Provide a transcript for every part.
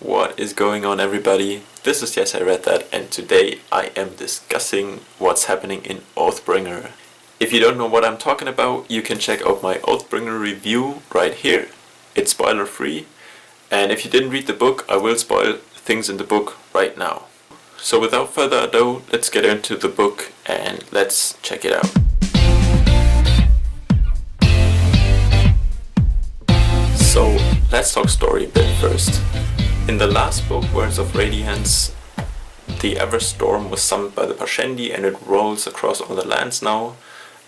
What is going on, everybody? This is Yes, I Read That, and today I am discussing what's happening in Oathbringer. If you don't know what I'm talking about, you can check out my Oathbringer review right here. It's spoiler free, and if you didn't read the book, I will spoil things in the book right now. So without further ado, let's get into the book and let's check it out. So let's talk story a bit first. In the last book, Words of Radiance, the Everstorm was summoned by the Parshendi and it rolls across all the lands now.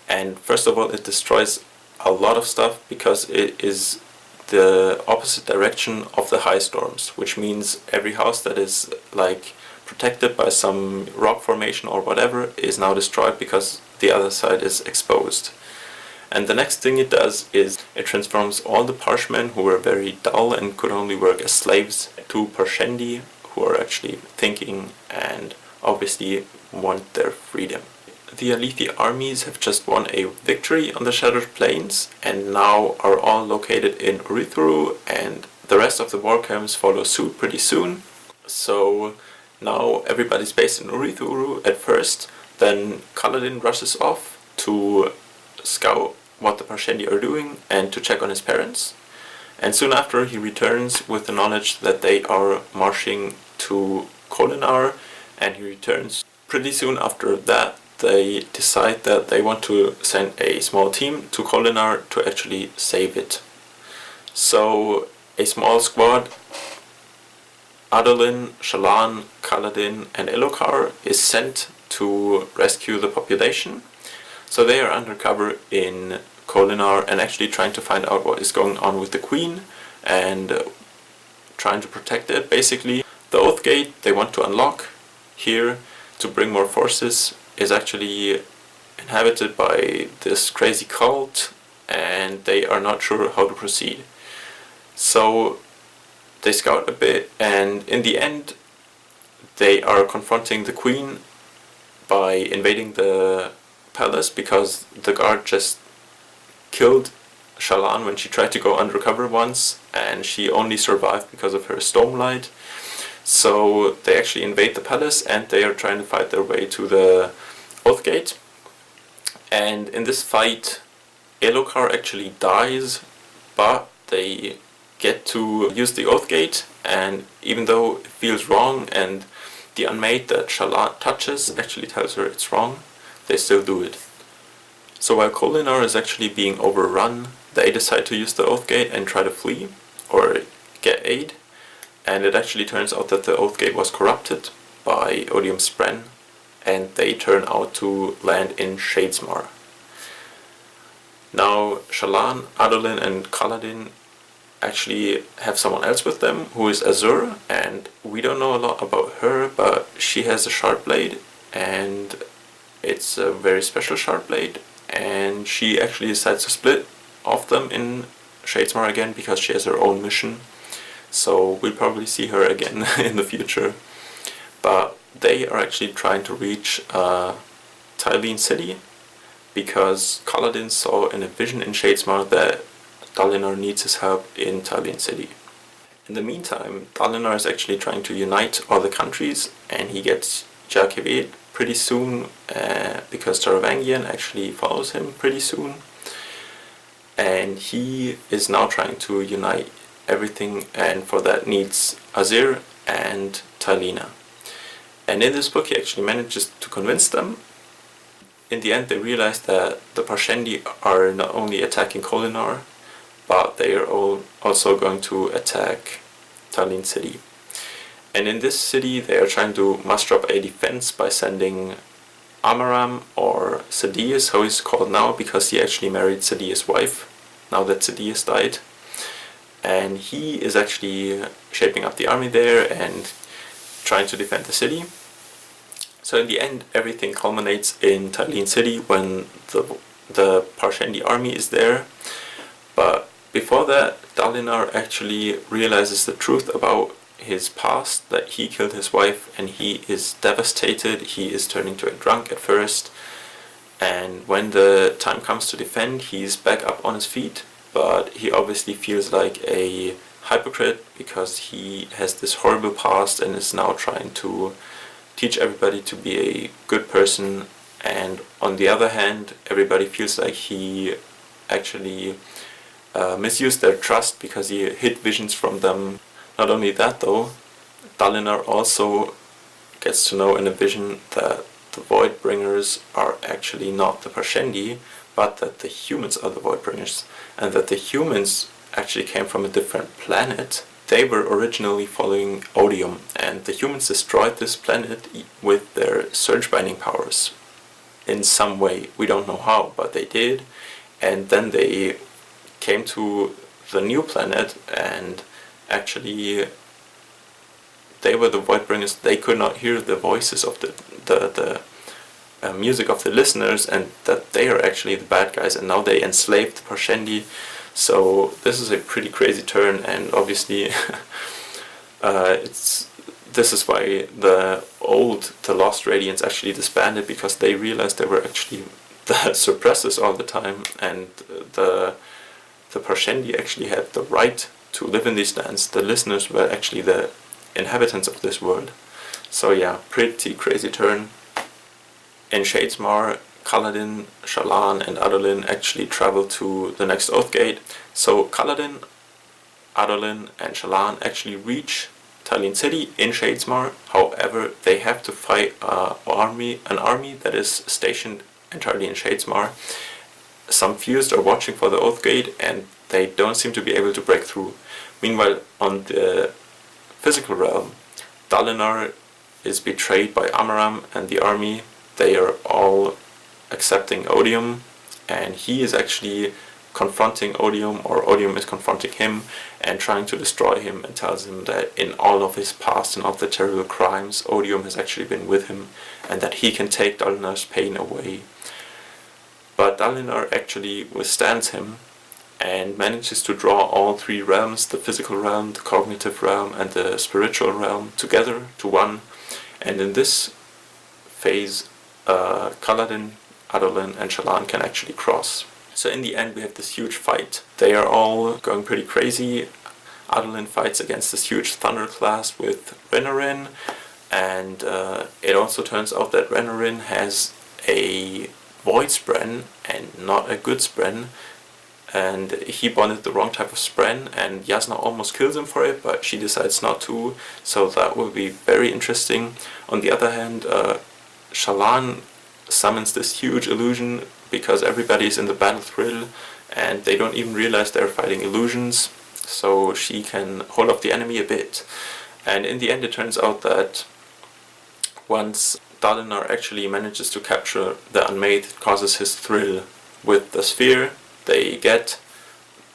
And first of all, it destroys a lot of stuff because it is the opposite direction of the high storms, which means every house that is like protected by some rock formation or whatever is now destroyed because the other side is exposed. And the next thing it does is it transforms all the Parshmen who were very dull and could only work as slaves to Parshendi, who are actually thinking and obviously want their freedom. The Alethi armies have just won a victory on the Shattered Plains and now are all located in Urithiru, and the rest of the war camps follow suit pretty soon. So now everybody's based in Urithiru at first, then Culloden rushes off to scout what the Parshendi are doing and to check on his parents. And soon after he returns with the knowledge that they are marching to Kholinar, and he returns. Pretty soon after that they decide that they want to send a small team to Kholinar to actually save it. So a small squad, Adolin, Shalon, Culloden and Elokar, is sent to rescue the population. So they are undercover in Kholinar and actually trying to find out what is going on with the queen and trying to protect it. Basically, the Oath Gate they want to unlock here to bring more forces is actually inhabited by this crazy cult, and they are not sure how to proceed. So they scout a bit, and in the end they are confronting the queen by invading the palace because the guard just killed Shalon when she tried to go undercover once, and she only survived because of her Stormlight. So they actually invade the palace and they are trying to fight their way to the Oath Gate. And in this fight Elokar actually dies, but they get to use the Oath Gate, and even though it feels wrong and the Unmade that Shalon touches actually tells her it's wrong, they still do it. So while Kholinar is actually being overrun, they decide to use the Oath Gate and try to flee or get aid. And it actually turns out that the Oath Gate was corrupted by Odium Spren, and they turn out to land in Shadesmar. Now Shalon, Adolin and Culloden actually have someone else with them who is Azur, and we don't know a lot about her, but she has a shard blade and it's a very special shard blade, and she actually decides to split off them in Shadesmar again because she has her own mission. So we'll probably see her again in the future. But they are actually trying to reach Talan City because Culloden saw in a vision in Shadesmar that Dalinar needs his help in Talan City. In the meantime, Dalinar is actually trying to unite all the countries, and he gets Jarkivet pretty soon because Taravangian actually follows him pretty soon. And he is now trying to unite everything, and for that needs Azir and Talina. And in this book he actually manages to convince them. In the end they realize that the Parshendi are not only attacking Kholinar, but they are also going to attack Talan City. And in this city they are trying to muster up a defense by sending Amaram, or Sadeas, how he's called now because he actually married Sadeas' wife now that Sadeas died. And he is actually shaping up the army there and trying to defend the city. So in the end everything culminates in Talan City when the Parshendi army is there. But before that, Dalinar actually realizes the truth about his past, that he killed his wife, and he is devastated. He is turning to a drunk at first, and when the time comes to defend, he's back up on his feet, but he obviously feels like a hypocrite because he has this horrible past and is now trying to teach everybody to be a good person, and on the other hand everybody feels like he actually misused their trust because he hid visions from them. Not only that though, Dalinar also gets to know in a vision that the Voidbringers are actually not the Parshendi, but that the humans are the Voidbringers, and that the humans actually came from a different planet. They were originally following Odium, and the humans destroyed this planet with their surge binding powers. In some way, we don't know how, but they did, and then they came to the new planet, and actually they were the Voidbringers. They could not hear the voices of the music of the listeners, and that they are actually the bad guys, and now they enslaved the Parshendi. So this is a pretty crazy turn, and obviously this is why the Lost Radiants actually disbanded, because they realized they were actually the suppressors all the time, and the Parshendi actually had the right to live in these lands. The listeners were actually the inhabitants of this world. So yeah, pretty crazy turn. In Shadesmar, Culloden, Shalon and Adolin actually travel to the next Oathgate. So Culloden, Adolin and Shalon actually reach Talan City in Shadesmar. However, they have to fight an army that is stationed entirely in Shadesmar. Some fused are watching for the Oathgate, and they don't seem to be able to break through. Meanwhile, on the physical realm, Dalinar is betrayed by Amaram and the army. They are all accepting Odium, and he is actually confronting Odium, or Odium is confronting him and trying to destroy him, and tells him that in all of his past and all the terrible crimes, Odium has actually been with him, and that he can take Dalinar's pain away. But Dalinar actually withstands him and manages to draw all three realms, the physical realm, the cognitive realm and the spiritual realm, together to one. And in this phase, Culloden, Adolin and Shalon can actually cross. So in the end we have this huge fight. They are all going pretty crazy. Adolin fights against this huge Thunder Clasts with Renarin, and it also turns out that Renarin has a Void Spren and not a good Spren, and he bonded the wrong type of Spren, and Jasna almost kills him for it, but she decides not to, so that will be very interesting. On the other hand, Shalon summons this huge illusion because everybody is in the battle thrill and they don't even realize they're fighting illusions, so she can hold off the enemy a bit. And in the end it turns out that once Dalinar actually manages to capture the Unmade, it causes his thrill. With the sphere they get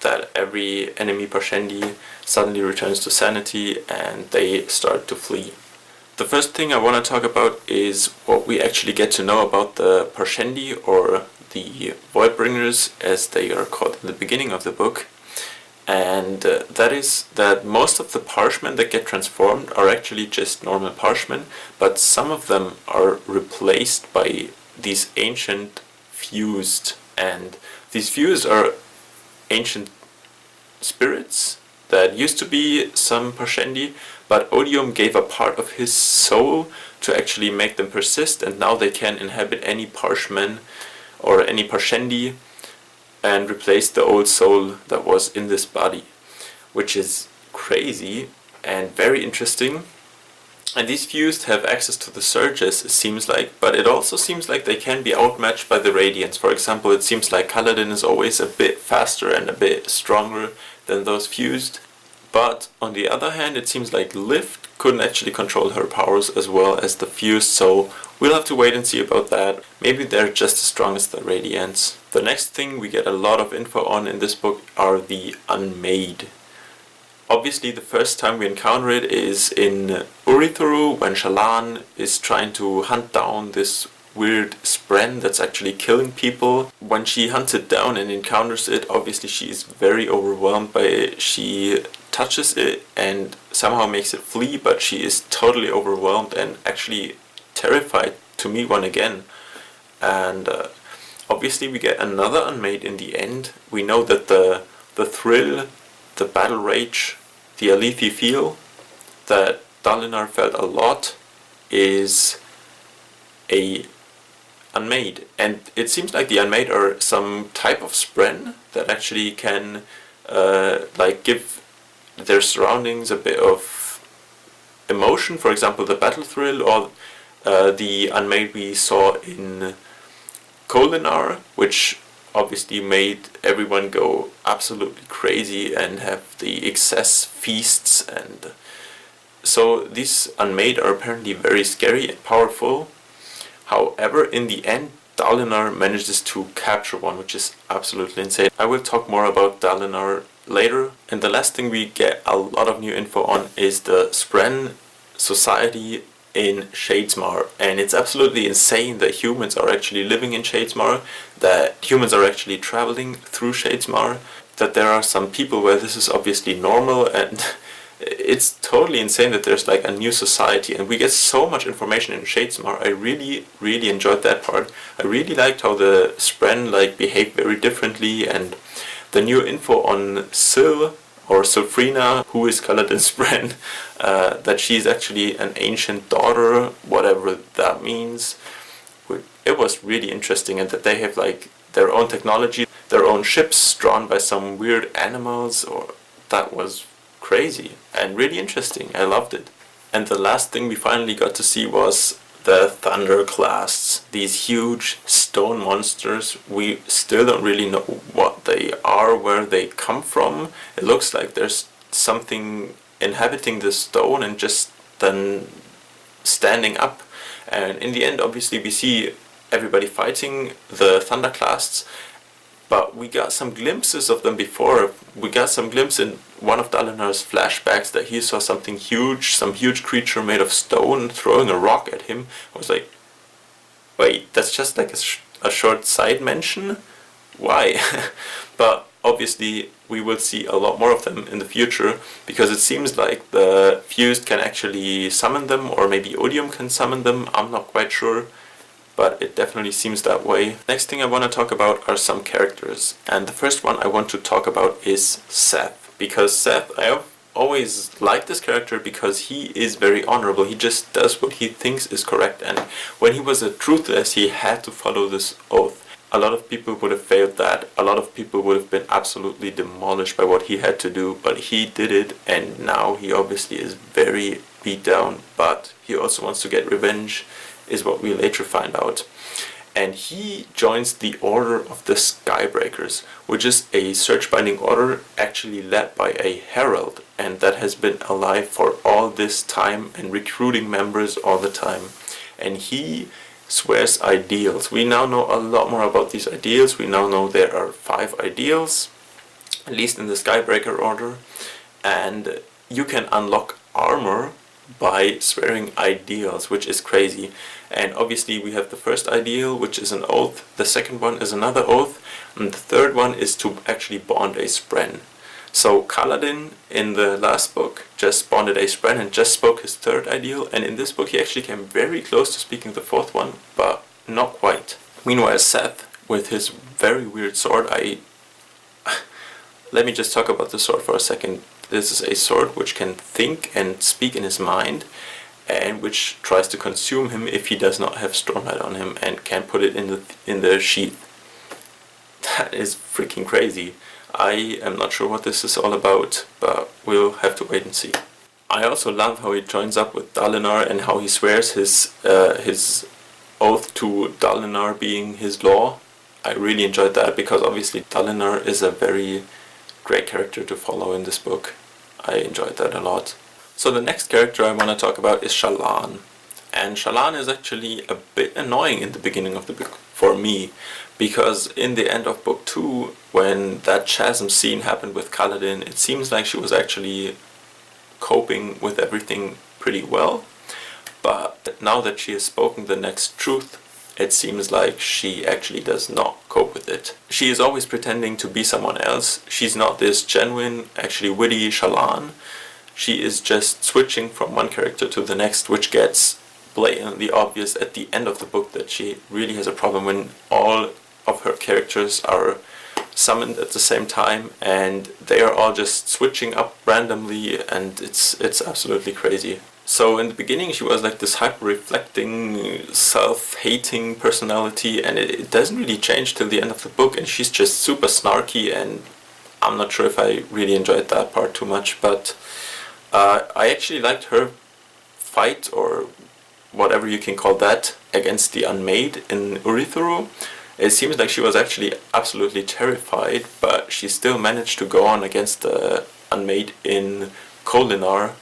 that every enemy Parshendi suddenly returns to sanity and they start to flee. The first thing I want to talk about is what we actually get to know about the Parshendi, or the Voidbringers as they are called in the beginning of the book. And that is that most of the Parshmen that get transformed are actually just normal Parshmen, but some of them are replaced by these ancient fused, and these fused are ancient spirits that used to be some Parshendi, but Odium gave a part of his soul to actually make them persist, and now they can inhabit any Parshman or any Parshendi and replace the old soul that was in this body, which is crazy and very interesting. And these fused have access to the surges, it seems like, but it also seems like they can be outmatched by the Radiants. For example, it seems like Culloden is always a bit faster and a bit stronger than those fused. But on the other hand, it seems like Lift couldn't actually control her powers as well as the fused, so we'll have to wait and see about that. Maybe they're just as strong as the Radiants. The next thing we get a lot of info on in this book are the Unmade. Obviously the first time we encounter it is in Urituru, when Shalon is trying to hunt down this weird Spren that's actually killing people. When she hunts it down and encounters it, obviously she is very overwhelmed by it. She touches it and somehow makes it flee, but she is totally overwhelmed and actually terrified to meet one again. And obviously we get another Unmade in the end. We know that the thrill, the battle rage the Alethi feel that Dalinar felt a lot is a Unmade, and it seems like the Unmade are some type of spren that actually can like give their surroundings a bit of emotion. For example, the battle thrill, or the Unmade we saw in Kholinar, which obviously made everyone go absolutely crazy and have the excess feasts, and so these Unmade are apparently very scary and powerful. However, in the end, Dalinar manages to capture one, which is absolutely insane. I will talk more about Dalinar later. And the last thing we get a lot of new info on is the Spren society in Shadesmar. And it's absolutely insane that humans are actually living in Shadesmar, that humans are actually traveling through Shadesmar, that there are some people where this is obviously normal, and it's totally insane that there's like a new society, and we get so much information in Shadesmar. I really enjoyed that part. I really liked how the Spren like behave very differently, and the new info on Syl, or Sylphrina, who is Culloden's Spren, that she's actually an ancient daughter, whatever that means. It was really interesting, and that they have like their own technology, their own ships drawn by some weird animals, or that was crazy and really interesting. I loved it. And the last thing we finally got to see was the Thunder Clasts, these huge stone monsters. We still don't really know what they are, where they come from. It looks like there's something inhabiting the stone and just then standing up. And in the end, obviously, we see everybody fighting the Thunder Clasts, but we got some glimpses of them before. We got some glimpse in one of Dalinar's flashbacks that he saw something huge, some huge creature made of stone throwing a rock at him. I was like, wait, that's just like a short side mention? Why? But obviously we will see a lot more of them in the future, because it seems like the Fused can actually summon them, or maybe Odium can summon them, I'm not quite sure. But it definitely seems that way. Next thing I want to talk about are some characters. And the first one I want to talk about is Seth. Because Seth, I have always liked this character because he is very honorable. He just does what he thinks is correct. And when he was a Truthless, he had to follow this oath. A lot of people would have failed that. A lot of people would have been absolutely demolished by what he had to do. But he did it, and now he obviously is very beat down. But he also wants to get revenge, is what we later find out. And he joins the Order of the Skybreakers, which is a search-binding order actually led by a herald, and that has been alive for all this time and recruiting members all the time. And he swears ideals. We now know a lot more about these ideals. We now know there are 5 ideals, at least in the Skybreaker order, and you can unlock armor by swearing ideals, which is crazy. And obviously we have the first ideal, which is an oath, the second one is another oath, and the third one is to actually bond a Spren. So Culloden in the last book just bonded a Spren and just spoke his third ideal, and in this book he actually came very close to speaking the fourth one, but not quite. Meanwhile, Seth, with his very weird sword, let me just talk about the sword for a second. This is a sword which can think and speak in his mind, and which tries to consume him if he does not have Stormlight on him, and can put it in the sheath. That is freaking crazy. I am not sure what this is all about, but we'll have to wait and see. I also love how he joins up with Dalinar and how he swears his oath to Dalinar being his law. I really enjoyed that, because obviously Dalinar is a very great character to follow in this book. I enjoyed that a lot. So the next character I want to talk about is Shalon. And Shalon is actually a bit annoying in the beginning of the book for me, because in the end of book 2, when that chasm scene happened with Culloden, it seems like she was actually coping with everything pretty well. But now that she has spoken the next truth, it seems like she actually does not cope with it. She is always pretending to be someone else. She's not this genuine, actually witty Shalon. She is just switching from one character to the next, which gets blatantly obvious at the end of the book that she really has a problem when all of her characters are summoned at the same time, and they are all just switching up randomly, and it's absolutely crazy. So in the beginning she was like this hyper-reflecting, self-hating personality, and it doesn't really change till the end of the book, and she's just super snarky, and I'm not sure if I really enjoyed that part too much, but I actually liked her fight, or whatever you can call that, against the Unmade in Urithiru. It seems like she was actually absolutely terrified, but she still managed to go on against the Unmade in Kholinar,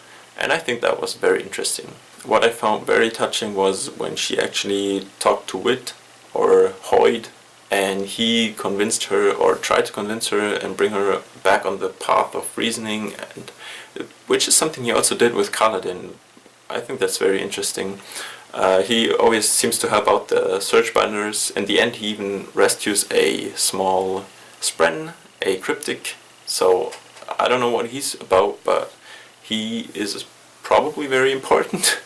and I think that was very interesting. What I found very touching was when she actually talked to Wit, or Hoyd, and he convinced her, or tried to convince her and bring her back on the path of reasoning, and which is something he also did with Culloden. I think that's very interesting. He always seems to help out the Searchbinders. In the end, he even rescues a small Spren, a cryptic. So I don't know what he's about, but he is probably very important.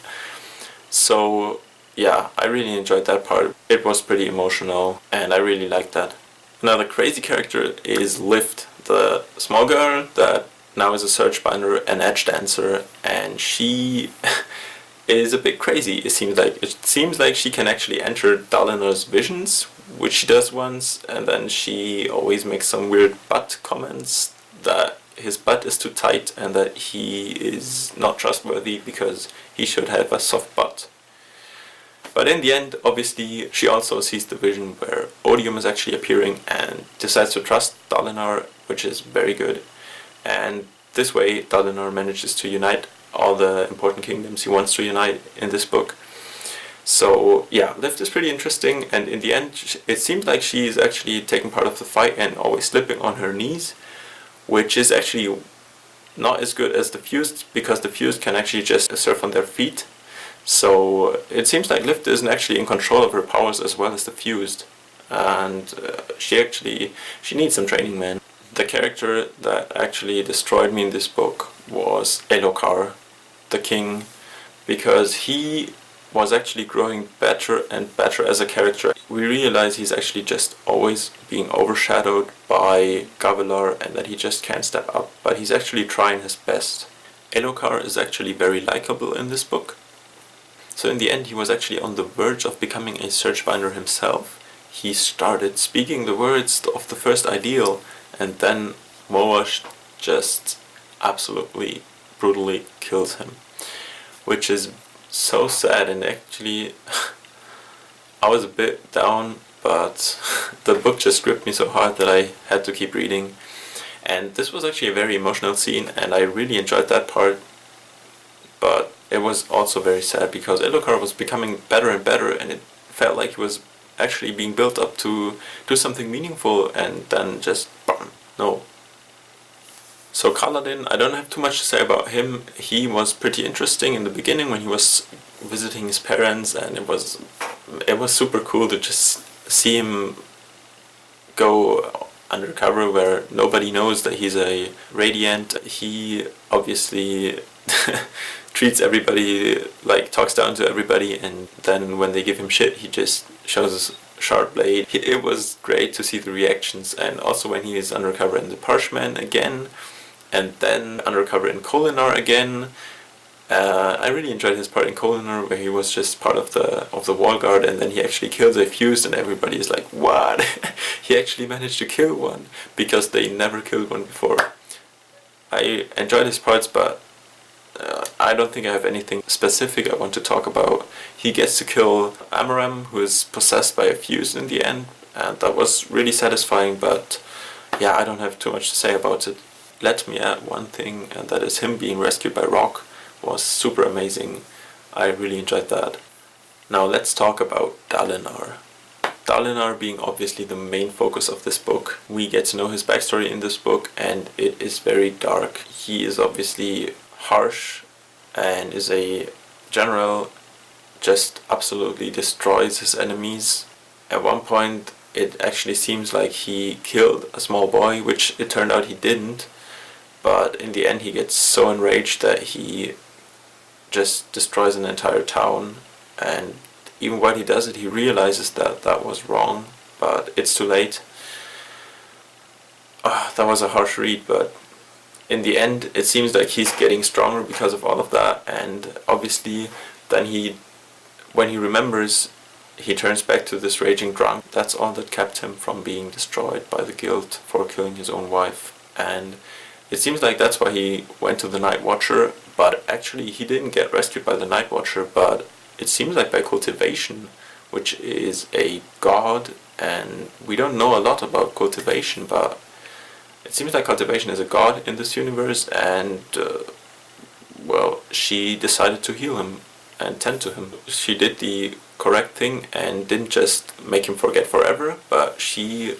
So yeah, I really enjoyed that part. It was pretty emotional, and I really liked that. Another crazy character is Lift, the small girl that now is a Searchbinder, an edge dancer, and she is a bit crazy. It seems like she can actually enter Dalinar's visions, which she does once, and then she always makes some weird butt comments that his butt is too tight and that he is not trustworthy because he should have a soft butt. But in the end, obviously, she also sees the vision where Odium is actually appearing and decides to trust Dalinar, which is very good. And this way, Dalinar manages to unite all the important kingdoms he wants to unite in this book. So yeah, Lift is pretty interesting, and in the end, it seems like she is actually taking part of the fight and always slipping on her knees, which is actually not as good as the Fused, because the Fused can actually just surf on their feet. So it seems like Lift isn't actually in control of her powers as well as the Fused, and she needs some training, man. The character that actually destroyed me in this book was Elhokar, the king, because he was actually growing better and better as a character. We realize he's actually just always being overshadowed by Gavilar and that he just can't step up, but he's actually trying his best. Elhokar is actually very likable in this book. So in the end, he was actually on the verge of becoming a Searchbinder himself. He started speaking the words of the first ideal, and then Moash just absolutely brutally kills him, which is so sad. And actually I was a bit down, but the book just gripped me so hard that I had to keep reading. And this was actually a very emotional scene, and I really enjoyed that part, but it was also very sad because Elhokar was becoming better and better, and it felt like he was actually being built up to do something meaningful, and then just bam, no. So Culloden, I don't have too much to say about him. He was pretty interesting in the beginning when he was visiting his parents, and it was super cool to just see him go undercover where nobody knows that he's a Radiant. He obviously treats everybody, like talks down to everybody, and then when they give him shit, he just shows his sharp blade. It was great to see the reactions, and also when he is undercover in the Parshman again, and then undercover in Kholinar again. I really enjoyed his part in Kholinar, where he was just part of the wall guard, and then he actually kills a Fused, and everybody is like, what? He actually managed to kill one, because they never killed one before. I enjoyed his parts, but I don't think I have anything specific I want to talk about. He gets to kill Amaram, who is possessed by a Fused in the end, and that was really satisfying, but yeah, I don't have too much to say about it. Let me add one thing, and that is him being rescued by Rock was super amazing. I really enjoyed that. Now let's talk about Dalinar. Dalinar being obviously the main focus of this book. We get to know his backstory in this book, and it is very dark. He is obviously harsh and is a general, just absolutely destroys his enemies. At one point it actually seems like he killed a small boy, which it turned out he didn't, but in the end he gets so enraged that he just destroys an entire town, and even while he does it, he realizes that that was wrong, but it's too late. that was a harsh read, but in the end, it seems like he's getting stronger because of all of that, and obviously, then when he remembers, he turns back to this raging drunk. That's all that kept him from being destroyed by the guild for killing his own wife, and it seems like that's why he went to the Night Watcher, but actually he didn't get rescued by the Night Watcher, but it seems like by cultivation, which is a god, and we don't know a lot about cultivation, but it seems like cultivation is a god in this universe, and well, she decided to heal him and tend to him. She did the correct thing and didn't just make him forget forever, but she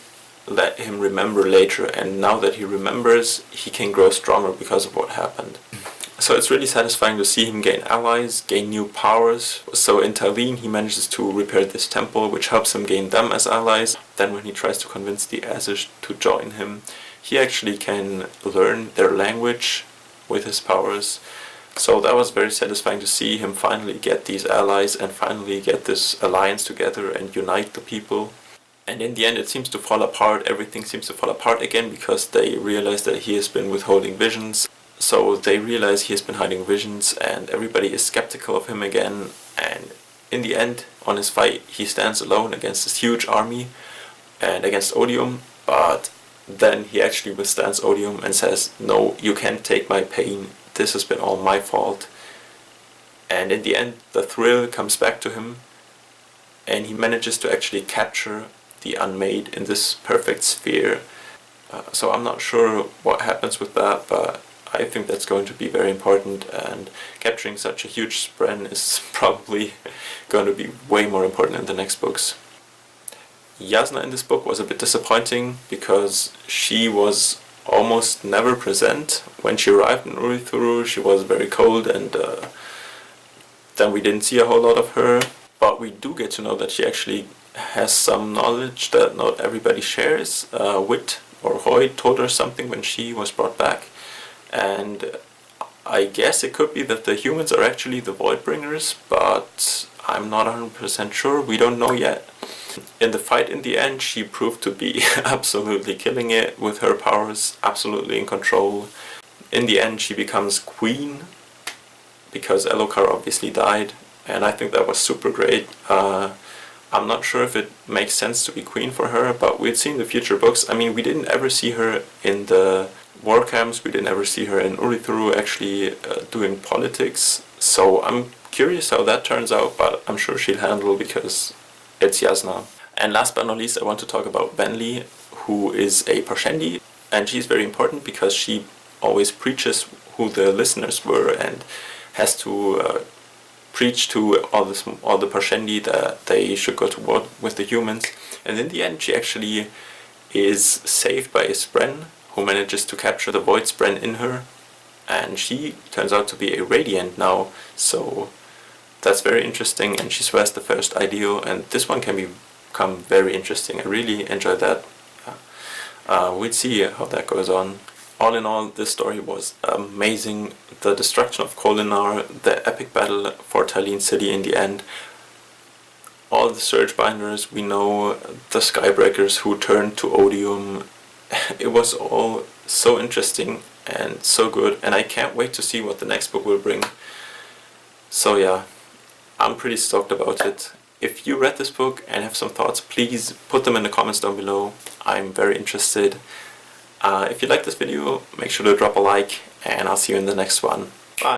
let him remember later, and now that he remembers, he can grow stronger because of what happened. So it's really satisfying to see him gain allies, gain new powers. So in Talan he manages to repair this temple, which helps him gain them as allies. Then when he tries to convince the Azish to join him, he actually can learn their language with his powers. So that was very satisfying to see him finally get these allies and finally get this alliance together and unite the people. And in the end it seems to fall apart, everything seems to fall apart again because they realize that he has been withholding visions. So they realize he has been hiding visions and everybody is skeptical of him again, and in the end, on his fight, he stands alone against this huge army and against Odium, but then he actually withstands Odium and says, "No, you can't take my pain, this has been all my fault." And in the end, the thrill comes back to him, and he manages to actually capture the Unmade in this perfect sphere. So I'm not sure what happens with that, but I think that's going to be very important, and capturing such a huge spren is probably going to be way more important in the next books. Jasna in this book was a bit disappointing because she was almost never present. When she arrived in Urithuru, she was very cold, and then we didn't see a whole lot of her. But we do get to know that she actually has some knowledge that not everybody shares. Wit or Hoy told her something when she was brought back, and I guess it could be that the humans are actually the Voidbringers, but I'm not 100% sure, we don't know yet. In the fight in the end, she proved to be absolutely killing it with her powers, absolutely in control. In the end, she becomes queen, because Elokar obviously died, and I think that was super great. I'm not sure if it makes sense to be queen for her, but we'd seen the future books. I mean, we didn't ever see her in the war camps, we didn't ever see her in Urithuru actually doing politics, so I'm curious how that turns out, but I'm sure she'll handle because it's Jasna. And last but not least, I want to talk about Benli, who is a Parshendi, and she's very important because she always preaches who the listeners were and has to preach to all the Parshendi that they should go to war with the humans. And in the end, she actually is saved by a Spren who manages to capture the Void Spren in her, and she turns out to be a Radiant now, so that's very interesting, and she swears the first ideal, and this one can become very interesting. I really enjoyed that. We'll see how that goes on. All in all, this story was amazing. The destruction of Kholinar, the epic battle for Talan City in the end, all the Surgebinders, we know the Skybreakers who turned to Odium. It was all so interesting and so good, and I can't wait to see what the next book will bring. So yeah, I'm pretty stoked about it. If you read this book and have some thoughts, please put them in the comments down below. I'm very interested. If you like this video, make sure to drop a like, and I'll see you in the next one.